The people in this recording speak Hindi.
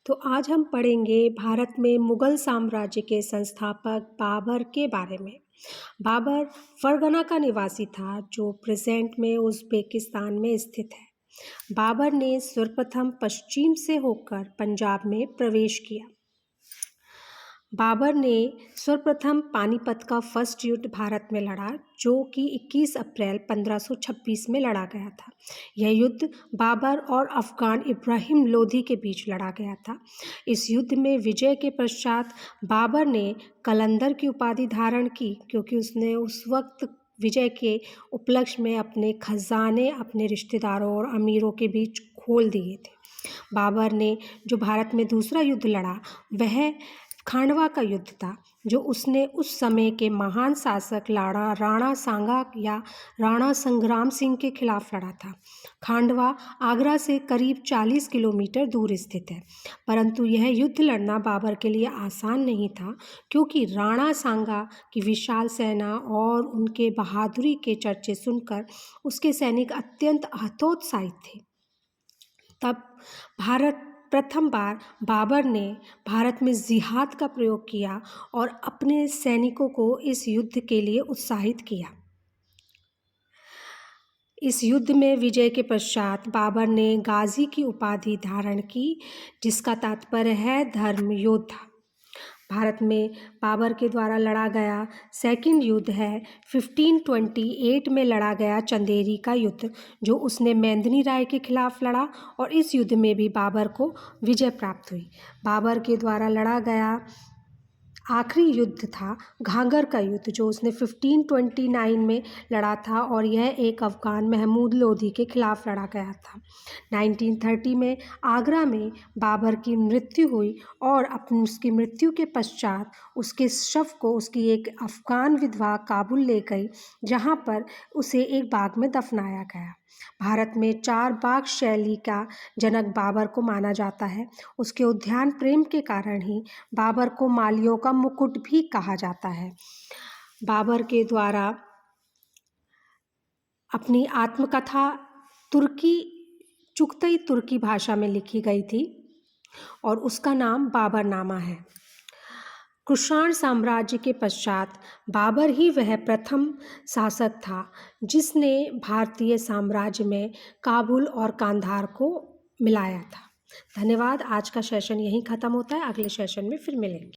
तो आज हम पढ़ेंगे भारत में मुगल साम्राज्य के संस्थापक बाबर के बारे में। बाबर फरगना का निवासी था जो प्रेजेंट में उज़्बेकिस्तान में स्थित है। बाबर ने सर्वप्रथम पश्चिम से होकर पंजाब में प्रवेश किया। बाबर ने सर्वप्रथम पानीपत का फर्स्ट युद्ध भारत में लड़ा जो कि 21 अप्रैल 1526 में लड़ा गया था। यह युद्ध बाबर और अफ़गान इब्राहिम लोधी के बीच लड़ा गया था। इस युद्ध में विजय के पश्चात बाबर ने कलंदर की उपाधि धारण की क्योंकि उसने उस वक्त विजय के उपलक्ष्य में अपने खजाने अपने रिश्तेदारों और अमीरों के बीच खोल दिए थे। बाबर ने जो भारत में दूसरा युद्ध लड़ा वह खांडवा का युद्ध था जो उसने उस समय के महान शासक राणा सांगा या राणा संग्राम सिंह के खिलाफ लड़ा था। खांडवा आगरा से करीब 40 किलोमीटर दूर स्थित है, परंतु यह युद्ध लड़ना बाबर के लिए आसान नहीं था क्योंकि राणा सांगा की विशाल सेना और उनके बहादुरी के चर्चे सुनकर उसके सैनिक अत्यंत हतोत्साहित थे। तब प्रथम बार बाबर ने भारत में जिहाद का प्रयोग किया और अपने सैनिकों को इस युद्ध के लिए उत्साहित किया। इस युद्ध में विजय के पश्चात बाबर ने गाजी की उपाधि धारण की जिसका तात्पर्य है धर्म योद्धा। भारत में बाबर के द्वारा लड़ा गया सेकंड युद्ध है 1528 में लड़ा गया चंदेरी का युद्ध जो उसने मेंदिनी राय के खिलाफ लड़ा और इस युद्ध में भी बाबर को विजय प्राप्त हुई। बाबर के द्वारा लड़ा गया आखिरी युद्ध था घाघर का युद्ध जो उसने 1529 में लड़ा था और यह एक अफ़गान महमूद लोधी के खिलाफ लड़ा गया था। 1930 में आगरा में बाबर की मृत्यु हुई और उसकी मृत्यु के पश्चात उसके शव को उसकी एक अफ़गान विधवा काबुल ले गई जहां पर उसे एक बाग में दफनाया गया। भारत में 4 बाग शैली का जनक बाबर को माना जाता है। उसके उद्यान प्रेम के कारण ही बाबर को मालियों का मुकुट भी कहा जाता है। बाबर के द्वारा अपनी आत्मकथा चुगतई तुर्की भाषा में लिखी गई थी और उसका नाम बाबरनामा है। कुषाण साम्राज्य के पश्चात बाबर ही वह प्रथम शासक था जिसने भारतीय साम्राज्य में काबुल और कांधार को मिलाया था। धन्यवाद। आज का सेशन यहीं ख़त्म होता है। अगले सेशन में फिर मिलेंगे।